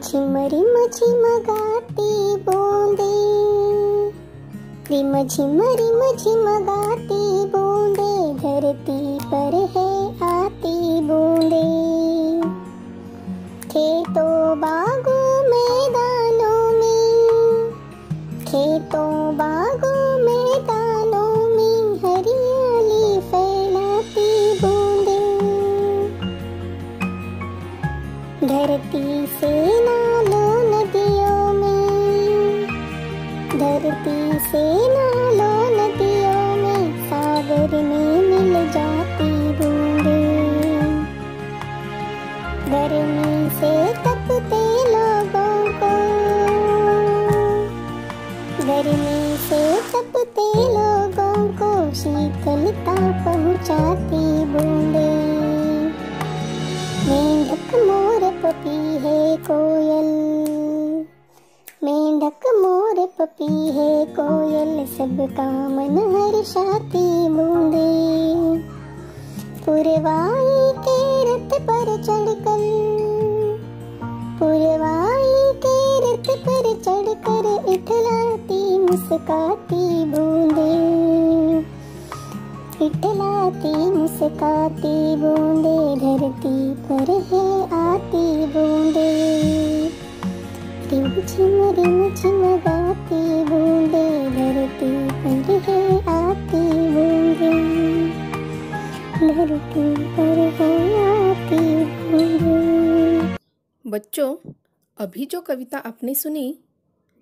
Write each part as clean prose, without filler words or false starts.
झिम रिम झिमगाती बूंदे, रिम झिम झिमगाती बूंदे, धरती पर है आती बूंदे। खेतों बागों मैदानों में, खेतों बागों मैदानों में, हरियाली फैलाती बूंदे। धरती से नालों नदियों में, धरती से नालों नदियों में, सागर में मिल जाती बूंदे। गर्मी से तपते लोगों को, गर्मी से तपते लोगों को, शीतलता पहुँचाती बूंदे। मेंढक मोर पपी है कोयल, मेंढक मोर पपी है कोयल, सबका मन हर्षाती बूंदे। पुरवाई के रथ पर चढ़कर, पुरवाई के रथ पर चढ़कर, इठलाती मुस्काती बूंदे, इठलाती मुस्काती बूंदे, धरती पर है आती बूंदे। रिम झिम गाती बूंदे, धरती पर है आती बूंदे, धरती पर है आती बूंदे। बच्चों, अभी जो कविता आपने सुनी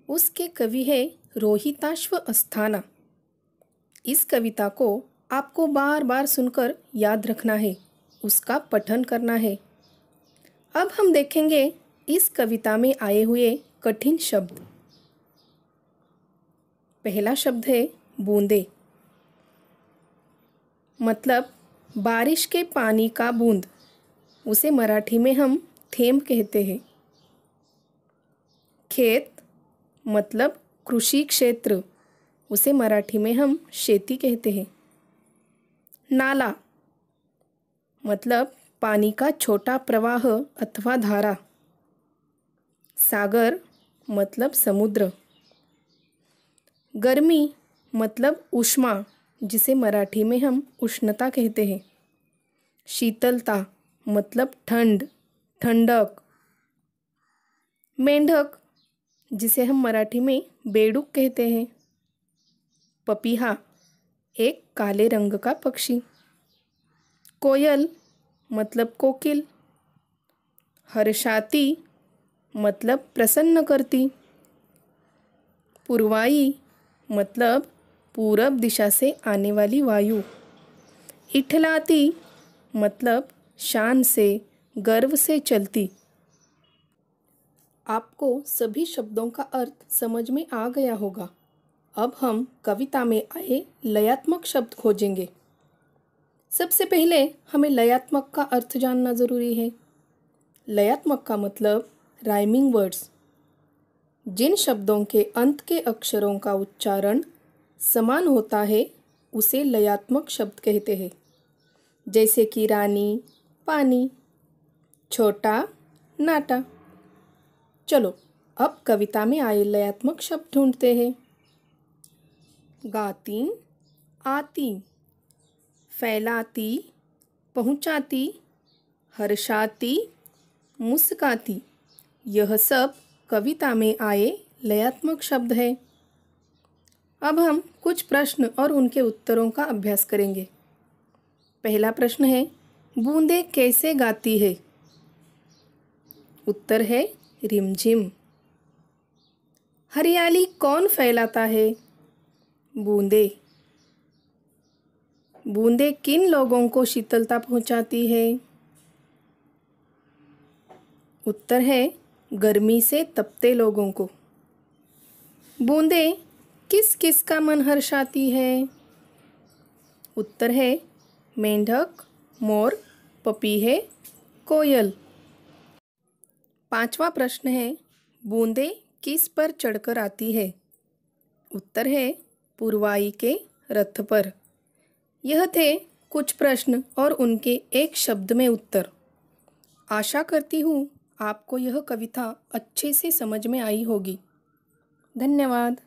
उसके कवि है रोहिताश्व अस्थाना। इस कविता को आपको बार बार सुनकर याद रखना है, उसका पठन करना है। अब हम देखेंगे इस कविता में आए हुए कठिन शब्द। पहला शब्द है बूंदे, मतलब बारिश के पानी का बूंद, उसे मराठी में हम थेंब कहते हैं। खेत, मतलब कृषि क्षेत्र, उसे मराठी में हम शेती कहते हैं। नाला, मतलब पानी का छोटा प्रवाह अथवा धारा। सागर, मतलब समुद्र। गर्मी, मतलब ऊष्मा, जिसे मराठी में हम उष्णता कहते हैं। शीतलता, मतलब ठंड, ठंडक। मेंढक, जिसे हम मराठी में बेडूक कहते हैं। पपीहा, एक काले रंग का पक्षी। कोयल, मतलब कोकिल। हर्षाती, मतलब प्रसन्न करती। पूर्वाई, मतलब पूरब दिशा से आने वाली वायु। इठलाती, मतलब शान से, गर्व से चलती। आपको सभी शब्दों का अर्थ समझ में आ गया होगा। अब हम कविता में आए लयात्मक शब्द खोजेंगे। सबसे पहले हमें लयात्मक का अर्थ जानना ज़रूरी है। लयात्मक का मतलब राइमिंग वर्ड्स। जिन शब्दों के अंत के अक्षरों का उच्चारण समान होता है उसे लयात्मक शब्द कहते हैं। जैसे कि रानी, पानी, छोटा, नाटा। चलो अब कविता में आए लयात्मक शब्द ढूंढते हैं। गाती, आती, फैलाती, पहुंचाती, हर्षाती, मुस्काती, यह सब कविता में आए लयात्मक शब्द हैं। अब हम कुछ प्रश्न और उनके उत्तरों का अभ्यास करेंगे। पहला प्रश्न है, बूंदे कैसे गाती है? उत्तर है रिमझिम। हरियाली कौन फैलाता है? बूंदे। बूंदे किन लोगों को शीतलता पहुंचाती है? उत्तर है गर्मी से तपते लोगों को। बूंदे किस किस का मन हर्षाती है? उत्तर है मेंढक, मोर, पपीहे, कोयल। पांचवा प्रश्न है, बूंदे किस पर चढ़कर आती है? उत्तर है पुरवाई के रथ पर। यह थे कुछ प्रश्न और उनके एक शब्द में उत्तर। आशा करती हूँ आपको यह कविता अच्छे से समझ में आई होगी। धन्यवाद।